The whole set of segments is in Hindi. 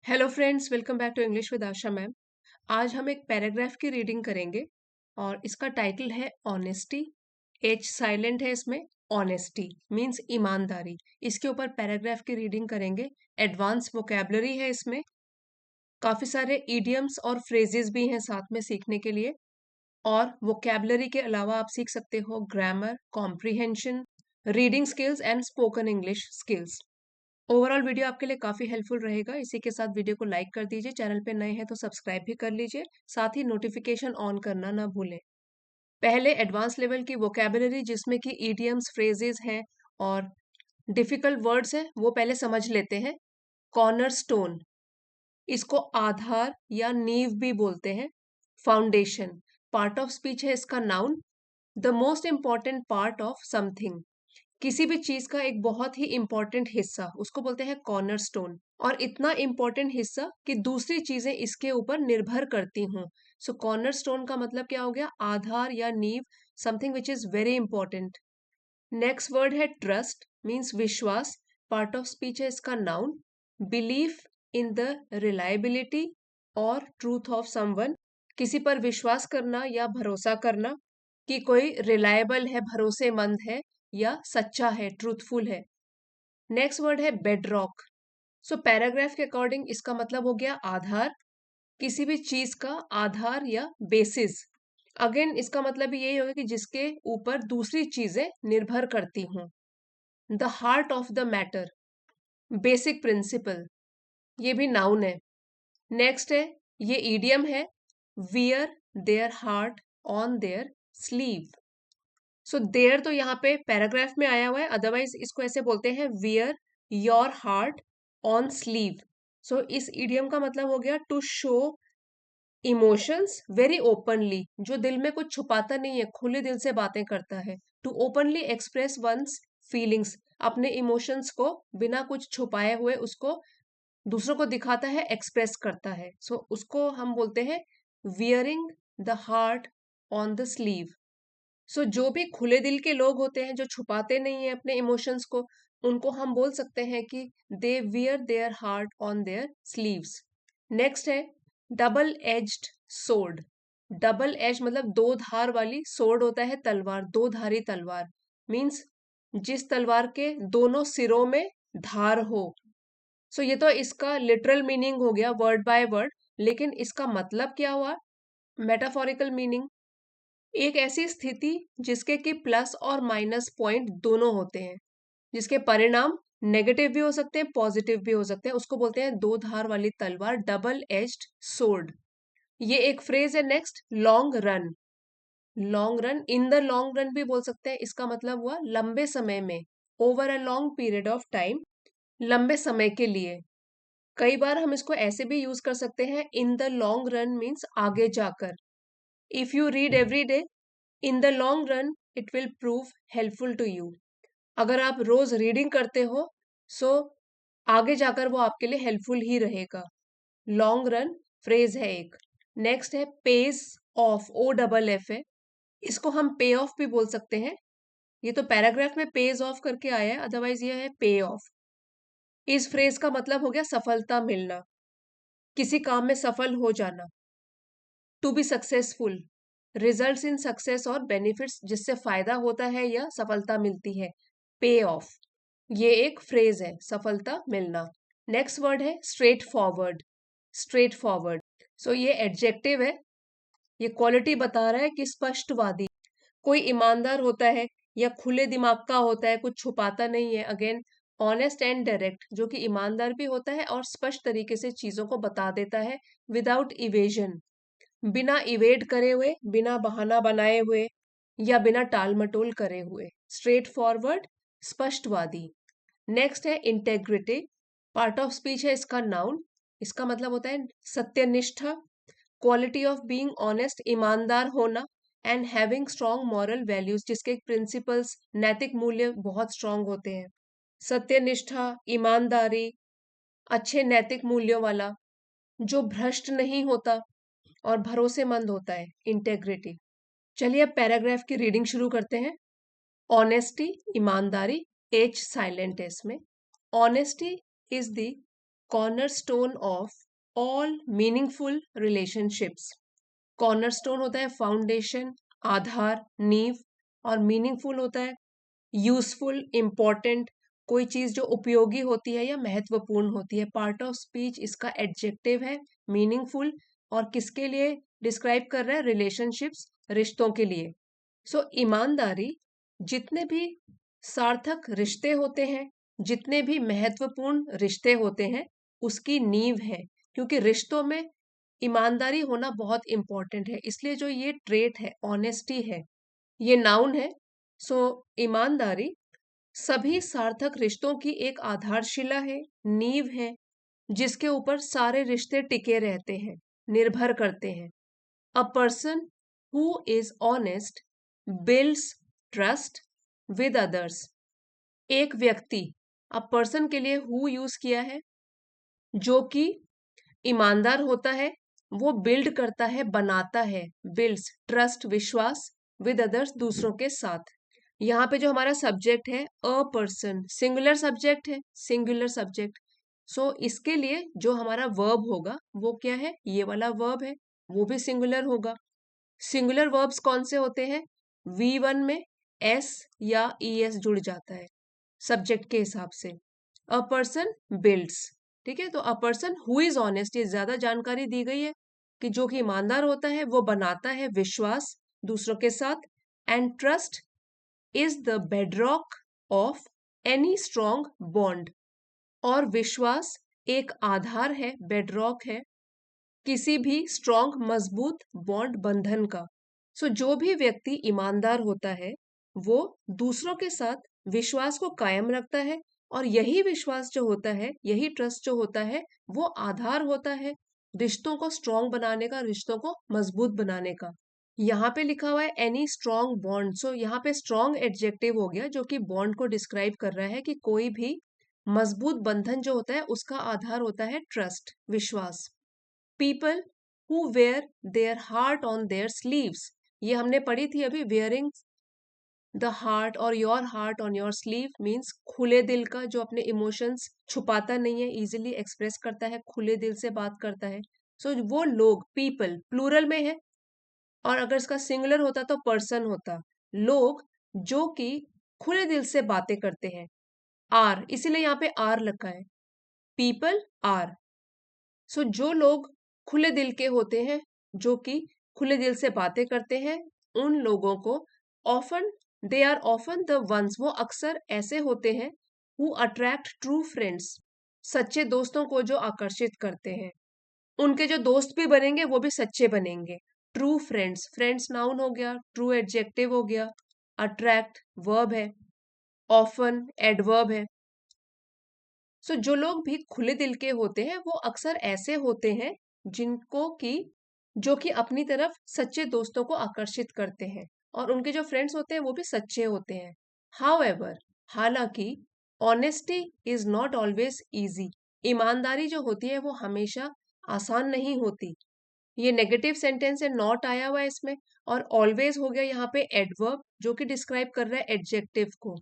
Hello friends, welcome back to English with Asha ma'am. आज हम एक पैराग्राफ की रीडिंग करेंगे और इसका टाइटल है ऑनेस्टी। एच साइलेंट है इसमें। ऑनेस्टी मींस ईमानदारी। इसके ऊपर पैराग्राफ की रीडिंग करेंगे। एडवांस वोकैबुलरी है इसमें। काफी सारे इडियम्स और फ्रेजेस भी हैं साथ में सीखने के लिए। और वोकैबुलरी के अलावा आप सीख सकते हो grammar, comprehension, reading skills and spoken English skills. Overall video आपके लिए काफी हेल्पफुल रहेगा। इसी के साथ वीडियो को लाइक कर दीजिए, चैनल पे नए हैं तो सब्सक्राइब भी कर लीजिए, साथ ही नोटिफिकेशन ऑन करना ना भूलें। पहले एडवांस लेवल की वोकैबुलरी जिसमें कि ईडियम्स, फ्रेजेस हैं और डिफिकल्ट वर्ड्स हैं, वो पहले समझ लेते हैं। कॉर्नरस्टोन, इसको आधार या नींव भी बोलते हैं। फाउंडेशन, पार्ट ऑफ स्पीच है इसका noun. The most important part of something, किसी भी चीज का एक बहुत ही इंपॉर्टेंट हिस्सा, उसको बोलते हैं कॉर्नरस्टोन। और इतना इंपॉर्टेंट हिस्सा कि दूसरी चीजें इसके ऊपर निर्भर करती हूँ। सो कॉर्नरस्टोन का मतलब क्या हो गया? आधार या नींव, something which is very important. Next word है ट्रस्ट, मीन्स विश्वास। पार्ट ऑफ स्पीच है इसका noun. Belief in the reliability और ट्रूथ ऑफ समवन, किसी पर विश्वास करना या भरोसा करना कि कोई रिलायबल है, भरोसेमंद है या सच्चा है, ट्रूथफुल है। नेक्स्ट वर्ड है बेडरॉक। सो पैराग्राफ के अकॉर्डिंग इसका मतलब हो गया आधार, किसी भी चीज का आधार या बेसिस। अगेन इसका मतलब भी यही होगा कि जिसके ऊपर दूसरी चीजें निर्भर करती हूँ। The heart of the matter, basic principle, ये भी नाउन है। नेक्स्ट है, ये ईडियम है, wear their heart on their sleeve. So their तो यहाँ पे पैराग्राफ में आया हुआ है, अदरवाइज इसको ऐसे बोलते हैं wear your heart on sleeve. So इस इडियम का मतलब हो गया to show emotions very openly, जो दिल में कुछ छुपाता नहीं है, खुले दिल से बातें करता है। To openly express one's feelings, अपने इमोशंस को बिना कुछ छुपाए हुए उसको दूसरों को दिखाता है, एक्सप्रेस करता है। सो उसको हम बोलते हैं wearing the heart on the sleeve. So जो भी खुले दिल के लोग होते हैं, जो छुपाते नहीं है अपने इमोशंस को, उनको हम बोल सकते हैं कि they wear their heart on their sleeves. Next है double edged sword. Double edge मतलब दो धार वाली, सोर्ड होता है तलवार, दो धारी तलवार। मीन्स जिस तलवार के दोनों सिरों में धार हो। सो ये तो इसका लिटरल मीनिंग हो गया वर्ड बाय वर्ड, लेकिन इसका मतलब क्या हुआ? मेटाफोरिकल मीनिंग, एक ऐसी स्थिति जिसके कि प्लस और माइनस पॉइंट दोनों होते हैं, जिसके परिणाम नेगेटिव भी हो सकते हैं, पॉजिटिव भी हो सकते हैं, उसको बोलते हैं दो धार वाली तलवार, डबल एज्ड सोर्ड। ये एक फ्रेज है। Next, long run. Long run, in the long run भी बोल सकते हैं, इसका मतलब हुआ लंबे समय में, over a long period of time, लंबे समय के लिए। कई बार हम इसको ऐसे भी यूज कर सकते हैं, in the long run means आगे जाकर। If you read every day, in the long run it will prove helpful to you. अगर आप रोज रीडिंग करते हो, सो आगे जाकर वो आपके लिए हेल्पफुल ही रहेगा। लॉन्ग रन फ्रेज है एक। नेक्स्ट है page off, O double F है, इसको हम पे ऑफ भी बोल सकते हैं। ये तो पैराग्राफ में पेज ऑफ करके आया है, अदरवाइज ये है पे ऑफ। इस फ्रेज का मतलब हो गया सफलता मिलना, किसी काम में सफल हो जाना। To be successful, results in success और बेनिफिट्स, जिससे फायदा होता है या सफलता मिलती है। पे ऑफ, ये एक फ्रेज है, सफलता मिलना। नेक्स्ट वर्ड है स्ट्रेट फॉरवर्ड। स्ट्रेट फॉरवर्ड, सो ये एडजेक्टिव है, ये क्वालिटी बता रहा है कि स्पष्टवादी, कोई ईमानदार होता है या खुले दिमाग का होता है, कुछ छुपाता नहीं है। अगेन ऑनेस्ट एंड डायरेक्ट, जो कि ईमानदार भी होता है और स्पष्ट तरीके से चीजों को बता देता है, विदाउट इवेजन, बिना इवेड करे हुए, बिना बहाना बनाए हुए या बिना टाल मटोल करे हुए। स्ट्रेट फॉरवर्ड, स्पष्टवादी। नेक्स्ट है इंटेग्रिटी। पार्ट ऑफ स्पीच है इसका नाउन, इसका मतलब होता है सत्यनिष्ठा, क्वालिटी ऑफ बीइंग ऑनेस्ट, ईमानदार होना, and having strong moral values, जिसके प्रिंसिपल्स, नैतिक मूल्य बहुत स्ट्रॉन्ग होते हैं। सत्यनिष्ठा, ईमानदारी, अच्छे नैतिक मूल्यों वाला, जो भ्रष्ट नहीं होता और भरोसेमंद होता है, इंटेग्रिटी। चलिए अब पैराग्राफ की रीडिंग शुरू करते हैं। ऑनेस्टी, ईमानदारी, एच साइलेंट है इसमें। Honesty is the cornerstone of all meaningful relationships. Cornerstone होता है फाउंडेशन, आधार, नींव, और मीनिंगफुल होता है यूजफुल, इम्पॉर्टेंट, कोई चीज जो उपयोगी होती है या महत्वपूर्ण होती है। पार्ट ऑफ स्पीच इसका एडजेक्टिव है, मीनिंगफुल, और किसके लिए डिस्क्राइब कर रहा है? रिलेशनशिप्स, रिश्तों के लिए। सो ईमानदारी जितने भी सार्थक रिश्ते होते हैं, जितने भी महत्वपूर्ण रिश्ते होते हैं, उसकी नींव है, क्योंकि रिश्तों में ईमानदारी होना बहुत इंपॉर्टेंट है। इसलिए जो ये ट्रेट है, ऑनेस्टी है, ये नाउन है। सो ईमानदारी सभी सार्थक रिश्तों की एक आधारशिला है, नींव है, जिसके ऊपर सारे रिश्ते टिके रहते हैं, निर्भर करते हैं। A person who is honest builds trust with others. एक व्यक्ति, अ पर्सन के लिए हु यूज किया है, जो कि ईमानदार होता है, वो बिल्ड करता है, बनाता है, बिल्ड्स ट्रस्ट, विश्वास, विद अदर्स, दूसरों के साथ। यहाँ पे जो हमारा सब्जेक्ट है अ पर्सन, सिंगुलर सब्जेक्ट है, सिंगुलर सब्जेक्ट। सो इसके लिए जो हमारा वर्ब होगा वो क्या है? ये वाला वर्ब है, वो भी सिंगुलर होगा। सिंगुलर वर्ब्स कौन से होते हैं? V1 में एस या ES जुड़ जाता है सब्जेक्ट के हिसाब से। अ पर्सन बिल्ड्स, ठीक है। तो a person who is honest, ये ज्यादा जानकारी दी गई है कि जो कि ईमानदार होता है वो बनाता है विश्वास दूसरों के साथ। And trust is the bedrock of any strong bond, और विश्वास एक आधार है, बेडरॉक है, किसी भी स्ट्रॉन्ग, मजबूत बॉन्ड, बंधन का। सो जो भी व्यक्ति ईमानदार होता है वो दूसरों के साथ विश्वास को कायम रखता है, और यही विश्वास जो होता है, यही ट्रस्ट जो होता है, वो आधार होता है रिश्तों को स्ट्रॉन्ग बनाने का, रिश्तों को मजबूत बनाने का। यहाँ पे लिखा हुआ है एनी स्ट्रॉन्ग बॉन्ड। सो यहाँ पे स्ट्रॉन्ग एडजेक्टिव हो गया, जो कि बॉन्ड को डिस्क्राइब कर रहा है कि कोई भी मजबूत बंधन जो होता है उसका आधार होता है ट्रस्ट, विश्वास। People who wear their heart on their sleeves, ये हमने पढ़ी थी अभी। Wearing the heart or your heart on your sleeve means खुले दिल का, जो अपने इमोशंस छुपाता नहीं है, इजिली एक्सप्रेस करता है, खुले दिल से बात करता है। सो वो लोग, पीपल प्लूरल में है, और अगर इसका सिंगुलर होता तो पर्सन होता। लोग जो कि खुले दिल से बातें करते हैं, आर, इसीलिए यहाँ पे आर लगा है, पीपल आर। सो जो लोग खुले दिल के होते हैं, जो कि खुले दिल से बातें करते हैं, उन लोगों को often, they are often the ones, वो अक्सर ऐसे होते हैं, हु अट्रैक्ट ट्रू फ्रेंड्स, सच्चे दोस्तों को जो आकर्षित करते हैं। उनके जो दोस्त भी बनेंगे वो भी सच्चे बनेंगे। ट्रू फ्रेंड्स, फ्रेंड्स नाउन हो गया, ट्रू एडजेक्टिव हो गया, अट्रैक्ट वर्ब है, ऑफन एडवर्ब है। सो जो लोग भी खुले दिल के होते हैं वो अक्सर ऐसे होते हैं जिनको कि, जो कि अपनी तरफ सच्चे दोस्तों को आकर्षित करते हैं, और उनके जो फ्रेंड्स होते हैं वो भी सच्चे होते हैं। हाउएवर, हालांकि, honesty is not always easy, ईमानदारी जो होती है वो हमेशा आसान नहीं होती। ये नेगेटिव सेंटेंस है, नॉट आया हुआ है इसमें, और ऑलवेज हो गया यहाँ पे एडवर्ब, जो कि डिस्क्राइब कर रहा है एडजेक्टिव को।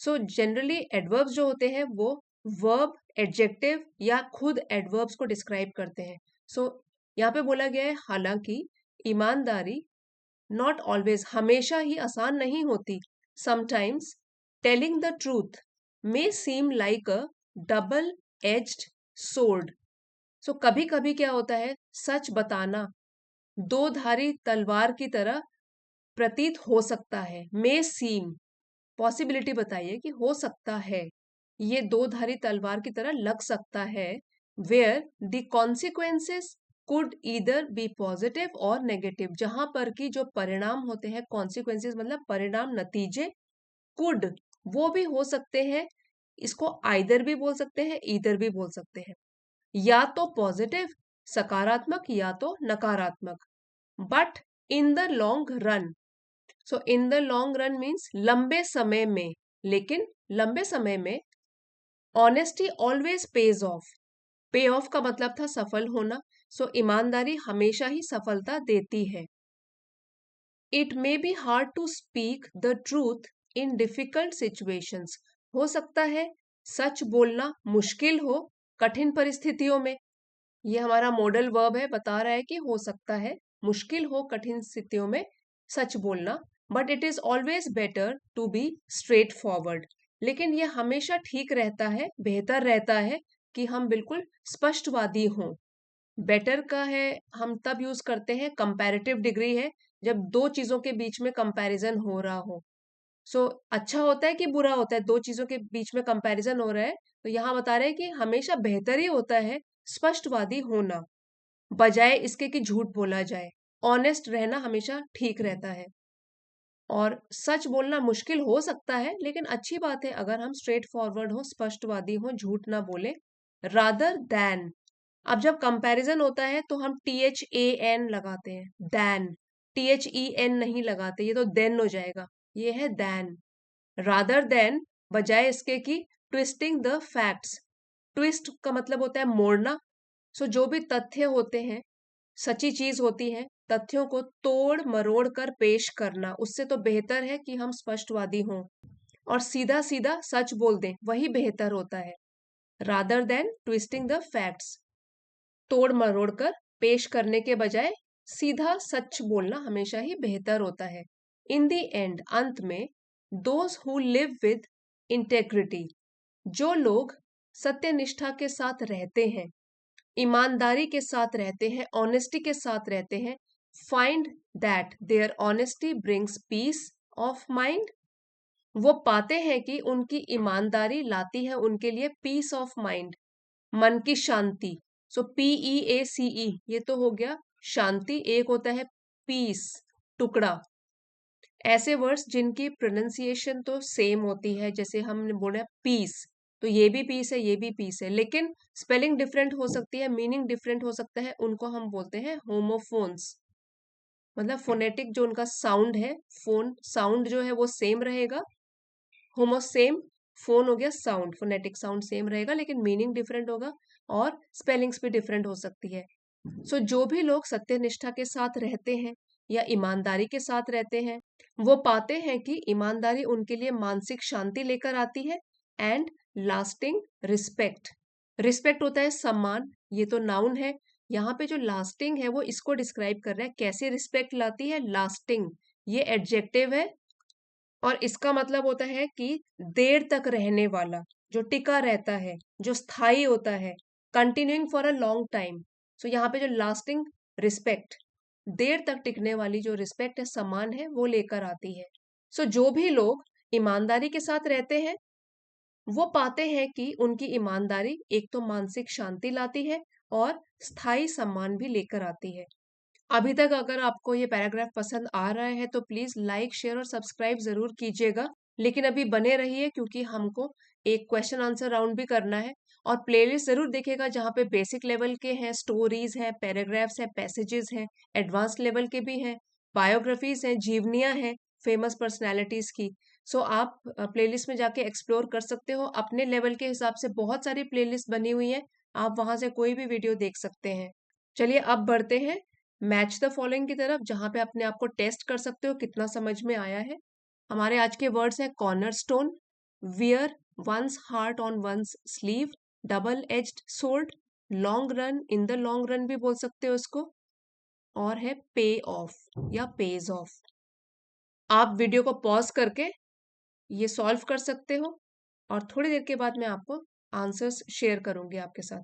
सो जनरली एडवर्ब्स जो होते हैं वो वर्ब, एडजेक्टिव या खुद एडवर्ब्स को डिस्क्राइब करते हैं। सो यहाँ पे बोला गया है हालांकि ईमानदारी नॉट ऑलवेज, हमेशा ही आसान नहीं होती। Sometimes telling the truth may seem like a double edged sword. So कभी कभी क्या होता है, सच बताना दो धारी तलवार की तरह प्रतीत हो सकता है। मे सीम, पॉसिबिलिटी बताइए कि हो सकता है, ये दो धारी तलवार की तरह लग सकता है। Where the consequences could either be positive or negative, जहां पर कि जो परिणाम होते हैं, कॉन्सिक्वेंसेस मतलब परिणाम, नतीजे, कुड वो भी हो सकते हैं, इसको आइदर भी बोल सकते हैं, ईदर भी बोल सकते हैं, या तो पॉजिटिव सकारात्मक, या तो नकारात्मक। But in the long run, so in the long run means लंबे समय में, लेकिन लंबे समय में ऑनेस्टी ऑलवेज पेज ऑफ, पे ऑफ का मतलब था सफल होना। सो ईमानदारी हमेशा ही सफलता देती है। It may be hard to speak the truth in difficult situations, हो सकता है सच बोलना मुश्किल हो कठिन परिस्थितियों में, ये हमारा मॉडल वर्ब है, बता रहा है कि हो सकता है मुश्किल हो कठिन स्थितियों में सच बोलना, but it is always better to be straightforward. लेकिन ये हमेशा ठीक रहता है, बेहतर रहता है कि हम बिल्कुल स्पष्टवादी हों। बेटर का है हम तब यूज करते हैं, कंपैरेटिव डिग्री है जब दो चीजों के बीच में कंपैरिजन हो रहा हो। सो अच्छा होता है कि बुरा होता है, दो चीजों के बीच में कंपैरिजन हो रहा है, तो यहाँ बता रहे हैं कि हमेशा बेहतर ही होता है स्पष्टवादी होना, बजाय इसके कि झूठ बोला जाए। ऑनेस्ट रहना हमेशा ठीक रहता है। और सच बोलना मुश्किल हो सकता है, लेकिन अच्छी बात है अगर हम स्ट्रेट फॉरवर्ड हो, स्पष्टवादी हो, झूठ ना बोले। रादर दैन, अब जब कंपैरिजन होता है तो हम THAN लगाते हैं, दैन, THEN नहीं लगाते, ये तो देन हो जाएगा, ये है दैन। रादर देन, बजाय इसके कि ट्विस्टिंग द फैक्ट्स, ट्विस्ट का मतलब होता है मोड़ना। सो जो भी तथ्य होते हैं, सच्ची चीज होती है, तथ्यों को तोड़ मरोड़ कर पेश करना, उससे तो बेहतर है कि हम स्पष्टवादी हों और सीधा सीधा सच बोल दें, वही बेहतर होता है। Rather than twisting the facts, तोड़ मरोड़ कर पेश करने के बजाय सीधा सच बोलना हमेशा ही बेहतर होता है। इन द एंड, अंत में, those who live with integrity, जो लोग सत्यनिष्ठा के साथ रहते हैं, ईमानदारी के साथ रहते हैं, ऑनेस्टी के साथ रहते हैं, find that their honesty brings peace of mind, वो पाते हैं कि उनकी ईमानदारी लाती है उनके लिए पीस ऑफ माइंड, मन की शांति। सो PEACE, ये तो हो गया शांति, एक होता है पीस, टुकड़ा। ऐसे वर्ड्स जिनकी प्रोनाउंसिएशन तो सेम होती है, जैसे हमने बोला पीस, तो ये भी पीस है, ये भी पीस है, लेकिन स्पेलिंग डिफरेंट हो सकती है, मीनिंग डिफरेंट हो सकता है, उनको हम बोलते हैं होमोफोन्स। मतलब फोनेटिक जो उनका साउंड है, फोन साउंड जो है वो सेम रहेगा, होमो सेम, फोन हो गया साउंड, फोनेटिक साउंड सेम रहेगा लेकिन मीनिंग डिफरेंट होगा, और स्पेलिंग्स भी डिफरेंट हो सकती है। सो जो भी लोग सत्यनिष्ठा के साथ रहते हैं या ईमानदारी के साथ रहते हैं, वो पाते हैं कि ईमानदारी उनके लिए मानसिक शांति लेकर आती है, एंड लास्टिंग रिस्पेक्ट। रिस्पेक्ट होता है सम्मान, ये तो नाउन है, यहाँ पे जो लास्टिंग है वो इसको डिस्क्राइब कर रहा है, कैसे रिस्पेक्ट लाती है, लास्टिंग, ये एडजेक्टिव है, और इसका मतलब होता है कि देर तक रहने वाला, जो टिका रहता है, जो स्थायी होता है, continuing for a long time. So यहाँ पे जो लास्टिंग रिस्पेक्ट, देर तक टिकने वाली जो रिस्पेक्ट है, सम्मान है, वो लेकर आती है। सो जो भी लोग ईमानदारी के साथ रहते हैं, वो पाते हैं कि उनकी ईमानदारी एक तो मानसिक शांति लाती है और स्थायी सम्मान भी लेकर आती है। अभी तक अगर आपको ये पैराग्राफ पसंद आ रहा है तो प्लीज लाइक, शेयर और सब्सक्राइब जरूर कीजिएगा, लेकिन अभी बने रहिए क्योंकि हमको एक क्वेश्चन आंसर राउंड भी करना है। और प्लेलिस्ट जरूर देखिएगा जहाँ पे बेसिक लेवल के हैं, स्टोरीज हैं, पैराग्राफ्स हैं, पैसेजेस हैं, एडवांस लेवल के भी हैं, बायोग्राफीज हैं, जीवनियां हैं फेमस पर्सनैलिटीज की। सो आप प्लेलिस्ट में जाके एक्सप्लोर कर सकते हो, अपने लेवल के हिसाब से बहुत सारी प्लेलिस्ट बनी हुई है, आप वहां से कोई भी वीडियो देख सकते हैं। चलिए अब बढ़ते हैं मैच द फॉलोइंग की तरफ, जहां पे अपने आप को टेस्ट कर सकते हो कितना समझ में आया है। हमारे आज के वर्ड्स हैं cornerstone, wear one's heart on one's sleeve, double edged sword, long run, in the long run भी बोल सकते हो इसको, और है पे ऑफ या पेज ऑफ। आप वीडियो को पॉज करके ये सॉल्व कर सकते हो और थोड़ी देर के बाद मैं आपको आंसर्स शेयर करूंगी आपके साथ।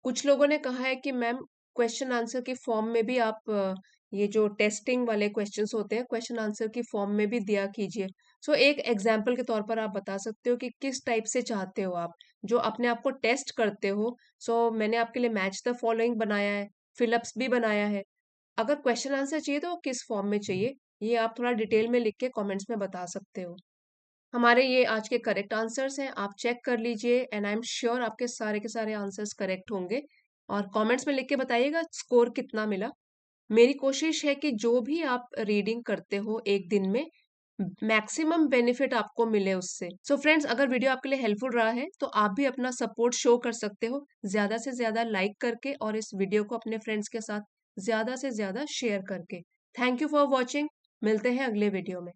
कुछ लोगों ने कहा है कि मैम क्वेश्चन आंसर की फॉर्म में भी आप ये जो टेस्टिंग वाले क्वेश्चंस होते हैं क्वेश्चन आंसर की फॉर्म में भी दिया कीजिए। सो एक एग्जांपल के तौर पर आप बता सकते हो कि किस टाइप से चाहते हो आप जो अपने आप को टेस्ट करते हो। सो मैंने आपके लिए मैच द फॉलोइंग बनाया है, फिलअप्स भी बनाया है। अगर क्वेश्चन आंसर चाहिए तो किस फॉर्म में चाहिए ये आप थोड़ा डिटेल में लिख के कमेंट्स में बता सकते हो। हमारे ये आज के करेक्ट आंसर्स हैं, आप चेक कर लीजिए एंड आई एम श्योर आपके सारे आंसर्स करेक्ट होंगे। और कमेंट्स में लिख के बताइएगा स्कोर कितना मिला। मेरी कोशिश है कि जो भी आप रीडिंग करते हो एक दिन में मैक्सिमम बेनिफिट आपको मिले उससे। सो फ्रेंड्स, अगर वीडियो आपके लिए हेल्पफुल रहा है तो आप भी अपना सपोर्ट शो कर सकते हो ज्यादा से ज्यादा लाइक करके और इस वीडियो को अपने फ्रेंड्स के साथ ज्यादा से ज्यादा शेयर करके। Thank you for watching. मिलते हैं अगले वीडियो में।